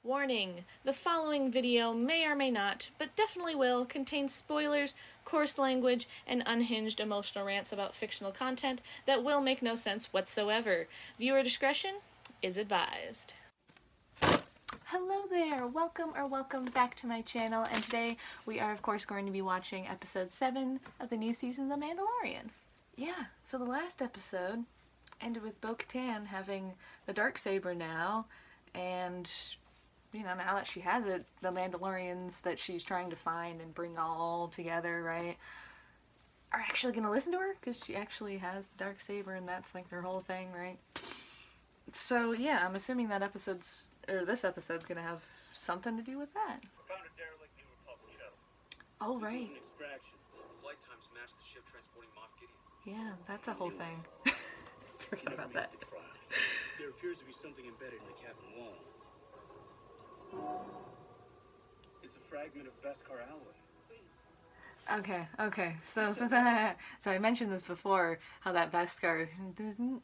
Warning, the following video may or may not, but definitely will, contain spoilers, coarse language, and unhinged emotional rants about fictional content that will make no sense whatsoever. Viewer discretion is advised. Hello there, welcome back to my channel, and today we are of course going to be watching episode 7 of the new season of The Mandalorian. Yeah, so the last episode ended with Bo-Katan having the Darksaber now, and you know, now that she has it, the Mandalorians that she's trying to find and bring all together, right, are actually gonna listen to her because she actually has the Darksaber and that's like their whole thing, right? So yeah, I'm assuming that this episode's gonna have something to do with that. Found a derelict New Republic shuttle. Oh, right. This was an extraction. Flight times matched the ship transporting Moff Gideon. Yeah, that's a whole thing. Forgot about that. There appears to be something embedded in the cabin wall. It's a fragment of Beskar alloy. Okay. So since I mentioned this before, how that Beskar doesn't.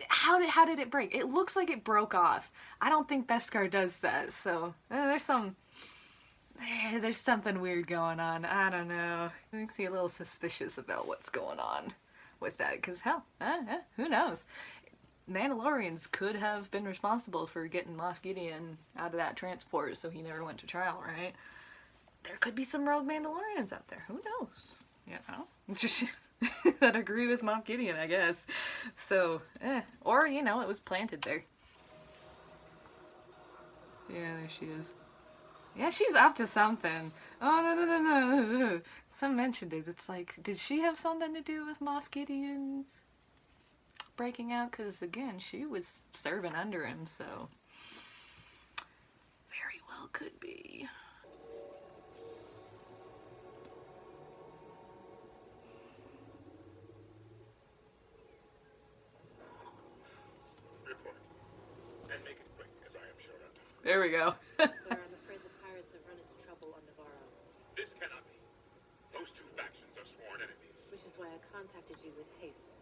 How did it break? It looks like it broke off. I don't think Beskar does that. So there's something weird going on. I don't know. It makes me a little suspicious about what's going on with that. Cause hell, who knows? Mandalorians could have been responsible for getting Moff Gideon out of that transport so he never went to trial, right? There could be some rogue Mandalorians out there. Who knows? You know? Just that agree with Moff Gideon, I guess. So, or, you know, it was planted there. Yeah, there she is. Yeah, she's up to something. Oh, no. Some mentioned it. It's like, did she have something to do with Moff Gideon breaking out? Because again, she was serving under him, so very well could be. Report. And make it quick, as I am short on time. There we go. Sir, I'm afraid the pirates have run into trouble on Navarro. This cannot be. Those two factions are sworn enemies. Which is why I contacted you with haste.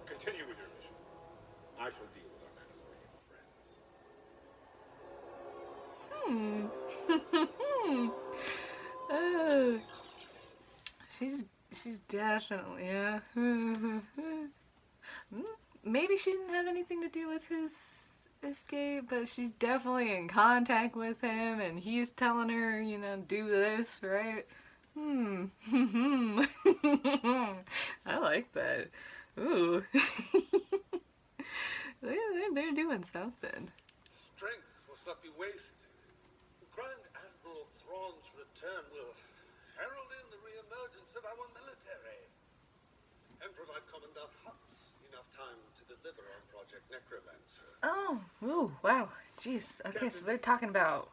Continue with your mission. I shall deal with our Mandalorian friends. She's definitely, yeah. Maybe she didn't have anything to do with his escape, but she's definitely in contact with him, and he's telling her, you know, do this, right? I like that. Ooh. They're doing something. Strength must not be wasted. Grand Admiral Thrawn's return will herald in the re-emergence of our military and provide Commandant Hux enough time to deliver on Project Necromancer. Oh, ooh, wow. Jeez. Okay, so they're talking about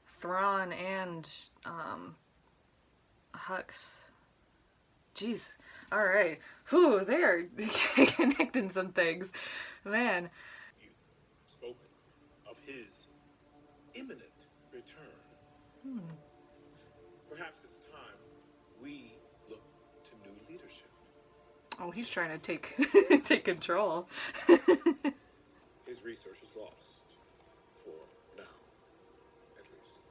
Thrawn and Hux. Jeez. Alright. Whew, they're connecting some things. Man. You've spoken of his imminent return. Perhaps it's time we look to new leadership. Oh, he's trying to take take control. His research is lost. For now, at least.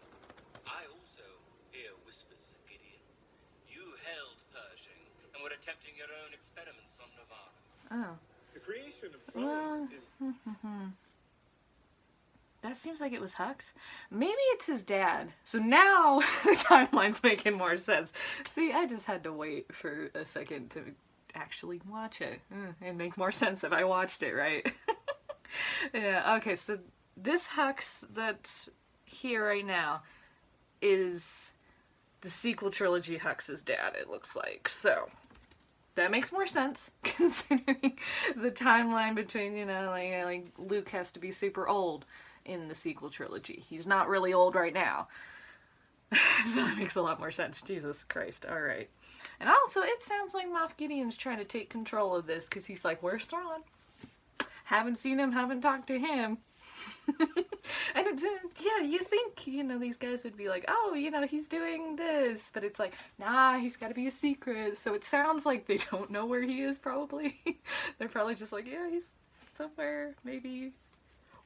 I also hear whispers, Gideon. You held Pershing and were attempting your own experiments on Navarro. Oh. The creation of Well, thrones is... That seems like it was Hux. Maybe it's his dad. So now the timeline's making more sense. See, I just had to wait for a second to actually watch it. It'd make more sense if I watched it, right? Yeah, okay, so this Hux that's here right now is the sequel trilogy Hux's dad, it looks like. So that makes more sense, considering the timeline between, you know, like Luke has to be super old in the sequel trilogy. He's not really old right now. So that makes a lot more sense. Jesus Christ. Alright. And also, it sounds like Moff Gideon's trying to take control of this, because he's like, where's Thrawn? Haven't seen him, haven't talked to him. And yeah, you think, you know, these guys would be like, oh, you know, he's doing this, but it's like, nah, he's got to be a secret. So it sounds like they don't know where he is, probably. They're probably just like, yeah, he's somewhere, maybe.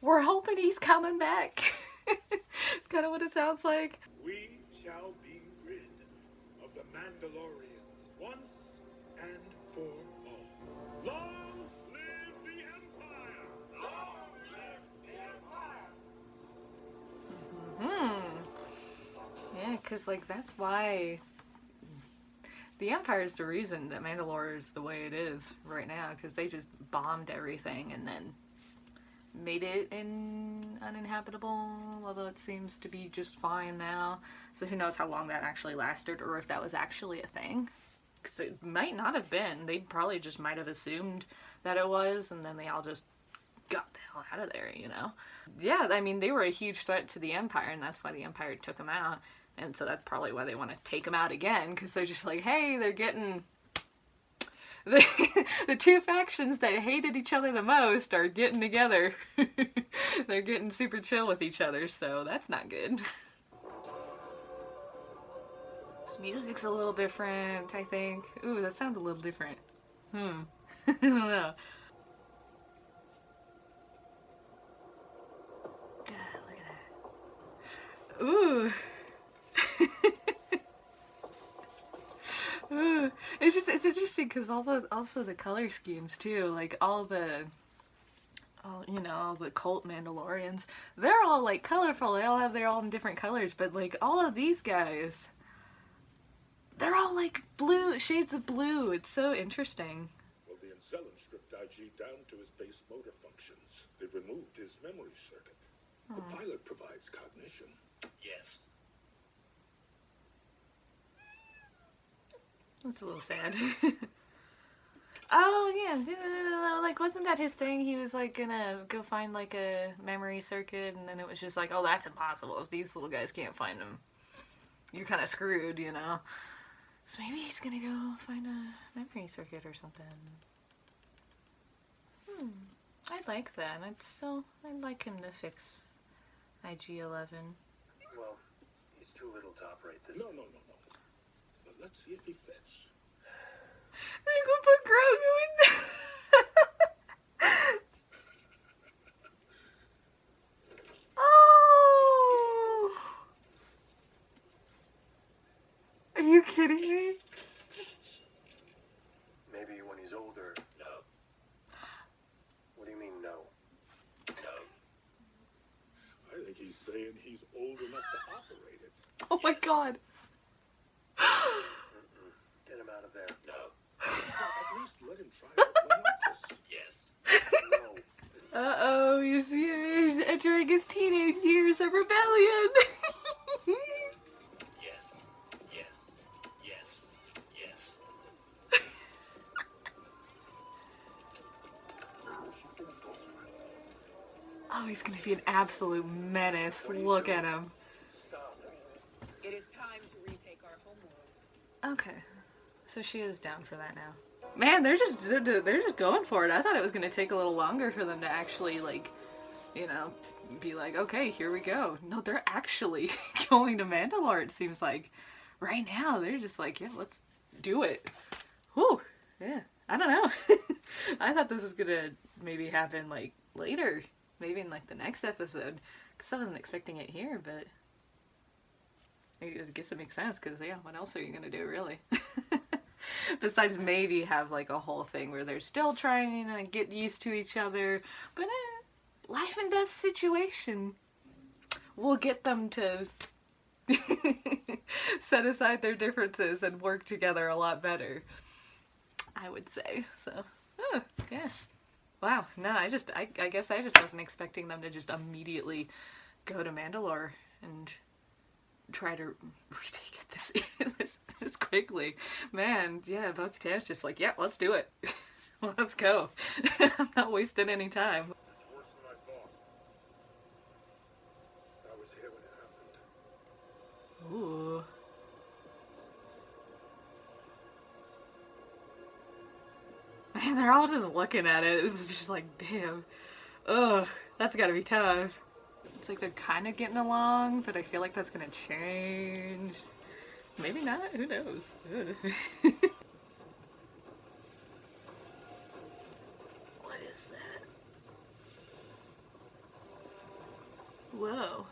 We're hoping he's coming back. It's kind of what it sounds like. We shall be rid of the Mandalorians once and for all. Long live the Empire! Long live the Empire! Yeah, because, like, that's why the Empire is the reason that Mandalore is the way it is right now, because they just bombed everything and then made it uninhabitable, although it seems to be just fine now. So who knows how long that actually lasted, or if that was actually a thing. Because it might not have been. They probably just might have assumed that it was, and then they all just got the hell out of there, you know? Yeah, I mean, they were a huge threat to the Empire, and that's why the Empire took them out. And so that's probably why they want to take them out again, because they're just like, hey, they're getting... The two factions that hated each other the most are getting together. They're getting super chill with each other, so that's not good. This music's a little different, I think. Ooh, that sounds a little different. I don't know. God, look at that. Ooh. It's interesting because also the color schemes too, like all the cult Mandalorians, they're all like colorful, they all have their own different colors, but like all of these guys, they're all like blue, shades of blue. It's so interesting. Well, the Anzellan stripped IG down to his base motor functions. They removed his memory circuit. The pilot provides cognition. Yes. That's a little sad. Oh yeah, like wasn't that his thing? He was like gonna go find like a memory circuit, and then it was just like, oh, that's impossible. If these little guys can't find them, you're kind of screwed, you know. So maybe he's gonna go find a memory circuit or something. I'd like that. I'd like him to fix IG-11. Well, he's too little to operate this. No. But let's see if he fits. They're gonna put Grogu in there. Oh! Are you kidding me? Maybe when he's older. No. What do you mean, no? No. I think he's saying he's old enough to operate it. Oh my god. Get him out of there. No. At least let him try out my office. Yes. No. Uh-oh, he's entering his teenage years of rebellion. Yes. Yes. Yes. Yes. Oh, he's gonna be an absolute menace. Look at him. Stop. It is time to retake our homeworld. Okay, so she is down for that now. Man, they're just going for it. I thought it was gonna take a little longer for them to actually, like, you know, be like, okay, here we go. No, they're actually going to Mandalore. It seems like right now they're just like, yeah, let's do it. Whew. Yeah, I don't know. I thought this was gonna maybe happen like later, maybe in like the next episode, because I wasn't expecting it here, but I guess it makes sense, because yeah, what else are you gonna do, really? Besides maybe have like a whole thing where they're still trying to get used to each other, but life and death situation will get them to set aside their differences and work together a lot better, I would say. So, yeah. Wow, no, I guess I just wasn't expecting them to just immediately go to Mandalore and try to retake it this quickly. Man, yeah, Bo-Katan's just like, yeah, let's do it. Let's go. I'm not wasting any time. It's worse than I thought. I was here when it happened. Ooh. Man, they're all just looking at it. It's just like, damn. Ugh, that's gotta be tough. It's like they're kind of getting along, but I feel like that's gonna change. Maybe not, who knows? What is that? Whoa.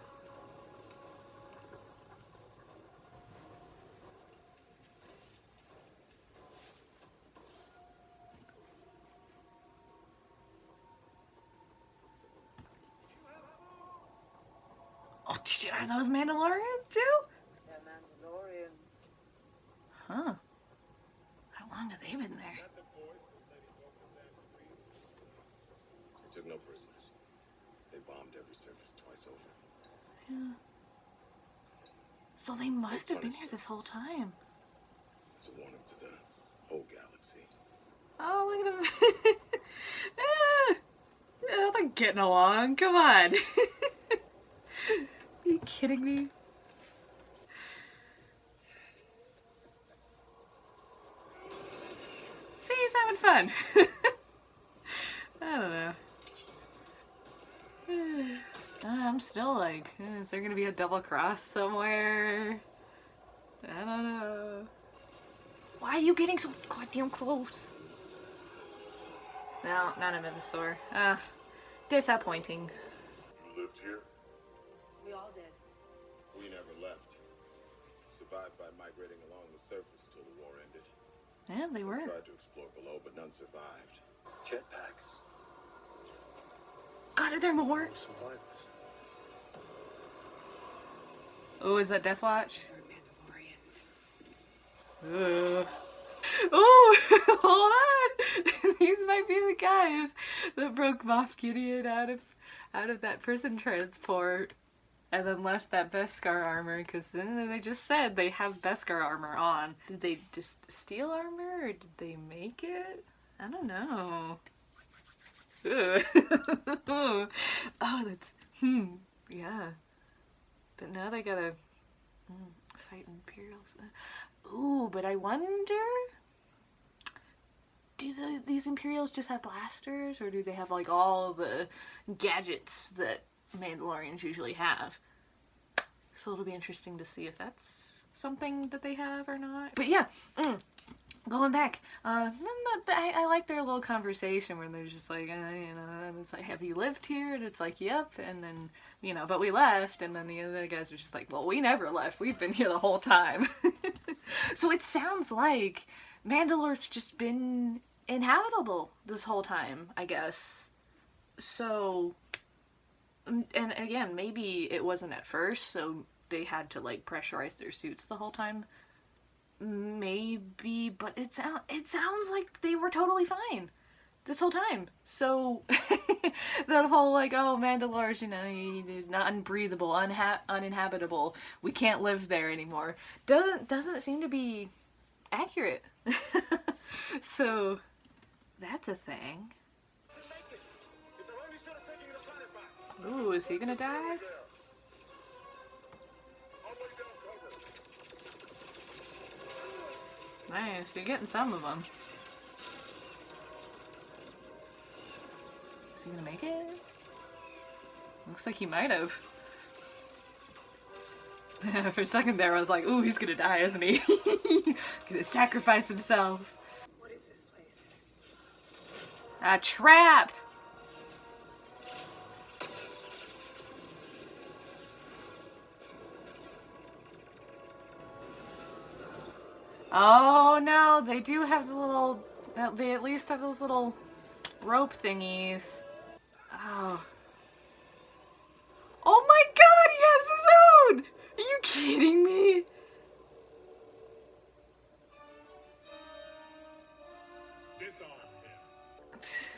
Oh, are those Mandalorians too? They're Mandalorians. Huh. How long have they been there? They took no prisoners. They bombed every surface twice over. Yeah. So they must have been here this whole time. It's a warning to the whole galaxy. Oh, look at them. Yeah, they're getting along. Come on. Are you kidding me? See, he's having fun. I don't know. I'm still like, is there gonna be a double cross somewhere? I don't know. Why are you getting so goddamn close? No, not a mythosaur. Disappointing. You lived here? We all did. We never left. Survived by migrating along the surface till the war ended. Yeah, they Some were. tried to explore below, but none survived. Jetpacks. God, are there more? Survivors. Oh, is that Death Watch? They're Mandalorians. Ugh. Oh, hold on! These might be the guys that broke Moff Gideon out of that prison transport, and then left that Beskar armor. Because then they just said they have Beskar armor on. Did they just steal armor, or did they make it? I don't know. Ugh. Oh, that's yeah. But now they gotta fight Imperials. Ooh, but I wonder, do these Imperials just have blasters, or do they have like all the gadgets that Mandalorians usually have? So it'll be interesting to see if that's something that they have or not. But yeah, going back, I like their little conversation where they're just like, and it's like, have you lived here? And it's like, yep. And then, but we left. And then the other guys are just like, well, we never left. We've been here the whole time. So it sounds like Mandalore's just been inhabitable this whole time, I guess. So, and again, maybe it wasn't at first, so they had to like pressurize their suits the whole time. Maybe, but it sounds like they were totally fine this whole time. So that whole like, oh, Mandalore's, not unbreathable, uninhabitable. We can't live there anymore. Doesn't seem to be accurate. So that's a thing. Ooh, is he gonna die? Nice, you're getting some of them. Is he gonna make it? Looks like he might have. For a second there, I was like, ooh, he's gonna die, isn't he? Gonna sacrifice himself. What is this place? A trap! Oh no, they do have the little, they at least have those little rope thingies. Oh. Oh my god, he has his own! Are you kidding me? Disarm him.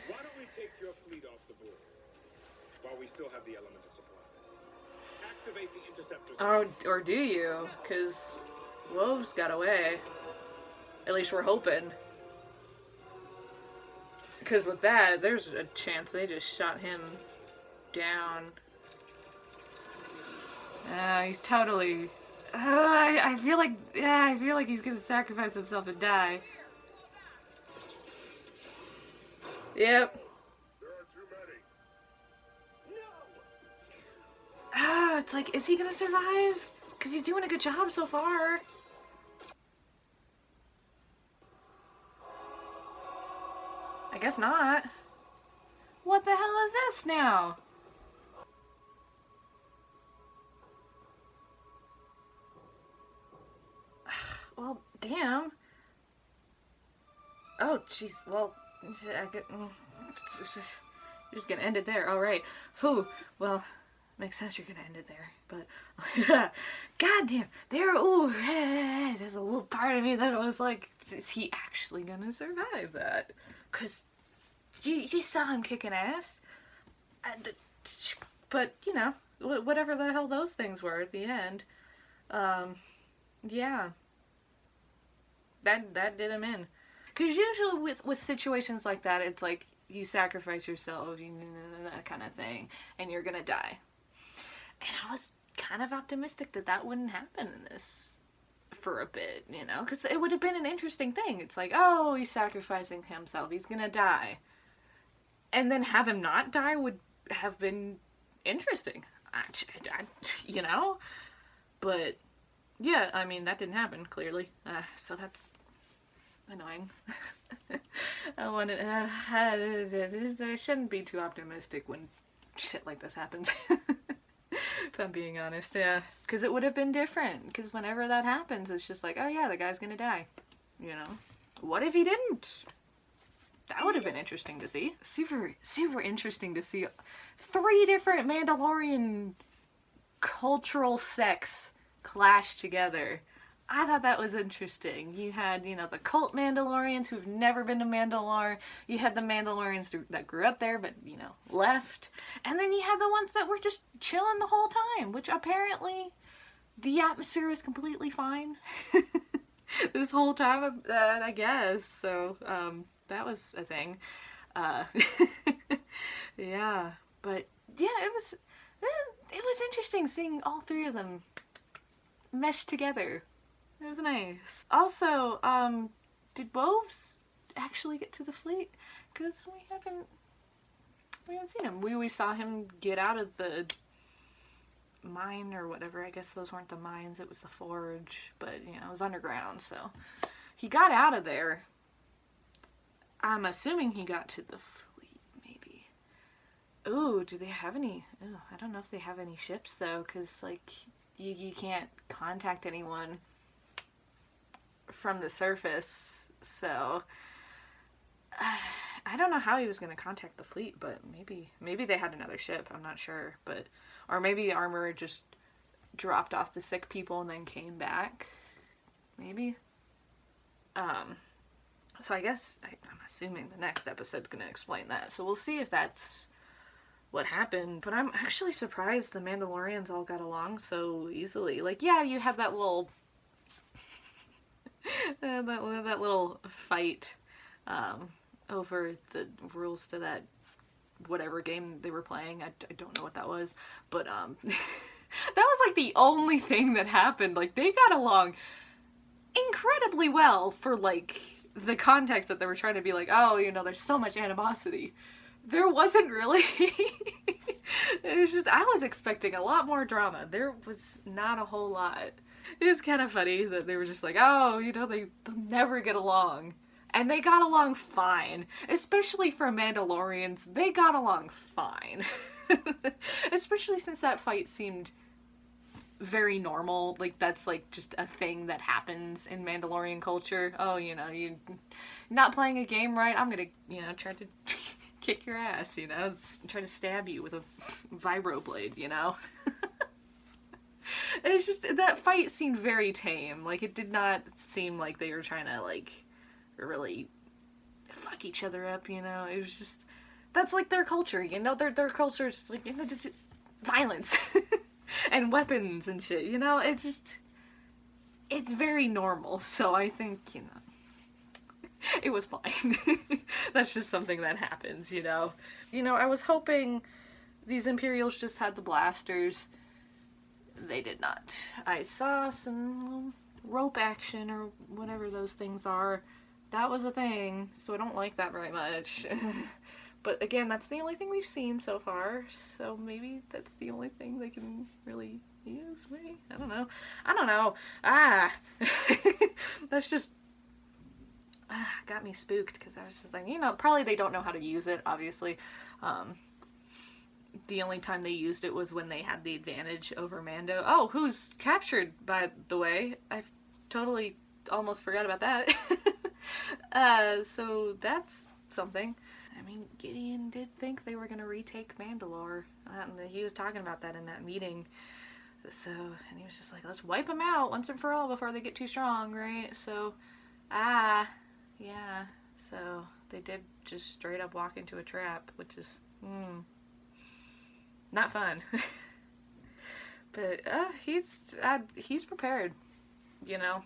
Why don't we take your fleet off the board while we still have the element of surprise? Activate the interceptors. Oh, or do you? Because Woves got away. At least we're hoping. Because with that, there's a chance they just shot him down. He's totally... I feel like... Yeah, I feel like he's gonna sacrifice himself and die. Yep. There are too many. It's like, is he gonna survive? Because he's doing a good job so far. I guess not. What the hell is this now? well, damn. Oh, jeez. Well, I get... Just gonna end it there. All right. Whew. Well, makes sense you're gonna end it there. But, goddamn. There, ooh, there's a little part of me that was like, is he actually gonna survive that? Because you saw him kicking ass. But, you know, whatever the hell those things were at the end. Yeah. That did him in. Because usually with situations like that, it's like, you sacrifice yourself, that kind of thing, and you're gonna die. And I was kind of optimistic that that wouldn't happen in this for a bit, you know? Because it would have been an interesting thing. It's like, oh, he's sacrificing himself, he's gonna die. And then have him not die would have been interesting. You know? But, yeah, I mean, that didn't happen, clearly. So that's annoying. I shouldn't be too optimistic when shit like this happens. If I'm being honest, yeah. Because it would have been different. Because whenever that happens, it's just like, oh yeah, the guy's gonna die. You know? What if he didn't? That would have been interesting to see. Super, super interesting to see 3 different Mandalorian cultural sects clash together. I thought that was interesting. You had, you know, the cult Mandalorians who've never been to Mandalore. You had the Mandalorians that grew up there but, you know, left. And then you had the ones that were just chilling the whole time, which apparently the atmosphere was completely fine this whole time, I guess. So, that was a thing. Yeah. But, yeah, it was interesting seeing all 3 of them mesh together. It was nice. Also, did Woves actually get to the fleet? Because we haven't seen him. We saw him get out of the mine or whatever. I guess those weren't the mines, it was the forge. But, you know, it was underground, so. He got out of there. I'm assuming he got to the fleet, maybe. Ooh, do they have any? Ooh, I don't know if they have any ships, though, because, like, you can't contact anyone from the surface, so I don't know how he was going to contact the fleet, but maybe they had another ship, I'm not sure, but or maybe the armorer just dropped off the sick people and then came back, maybe. So I guess I'm assuming the next episode's going to explain that, so we'll see if that's what happened. But I'm actually surprised the Mandalorians all got along so easily. Like, yeah, you had that little that little fight over the rules to that whatever game they were playing. I don't know what that was, but that was like the only thing that happened. Like, they got along incredibly well for like the context that they were trying to be like, oh, you know, there's so much animosity. There wasn't really. It was just, I was expecting a lot more drama. There was not a whole lot. It was kind of funny that they were just like, oh, you know, they'll never get along. And they got along fine. Especially for Mandalorians, they got along fine. Especially since that fight seemed very normal. Like, that's like just a thing that happens in Mandalorian culture. Oh, you know, you not playing a game right, I'm gonna, you know, try to kick your ass, you know, try to stab you with a vibro blade, you know. It's just, that fight seemed very tame. Like, it did not seem like they were trying to, like, really fuck each other up, you know. It was just, that's like their culture, you know. Their culture is like, you know, violence and weapons and shit, you know. It's just, it's very normal. So I think, you know, it was fine. That's just something that happens, you know. You know, I was hoping these Imperials just had the blasters. They did not. I saw some rope action or whatever those things are. That was a thing, so I don't like that very much. But again, that's the only thing we've seen so far, so maybe that's the only thing they can really use, maybe? I don't know. I don't know. That's just got me spooked, because I was just like, you know, probably they don't know how to use it, obviously. The only time they used it was when they had the advantage over Mando. Oh, who's captured, by the way? I totally almost forgot about that. So that's something. I mean, Gideon did think they were going to retake Mandalore. He was talking about that in that meeting. So, and he was just like, let's wipe them out once and for all before they get too strong, right? So, yeah. So, they did just straight up walk into a trap, which is, not fun. But, he's prepared, you know?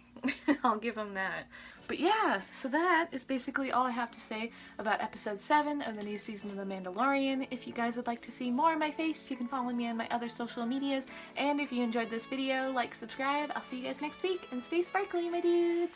I'll give him that. But yeah, so that is basically all I have to say about episode 7 of the new season of The Mandalorian. If you guys would like to see more of my face, you can follow me on my other social medias. And if you enjoyed this video, like, subscribe. I'll see you guys next week, and stay sparkly, my dudes!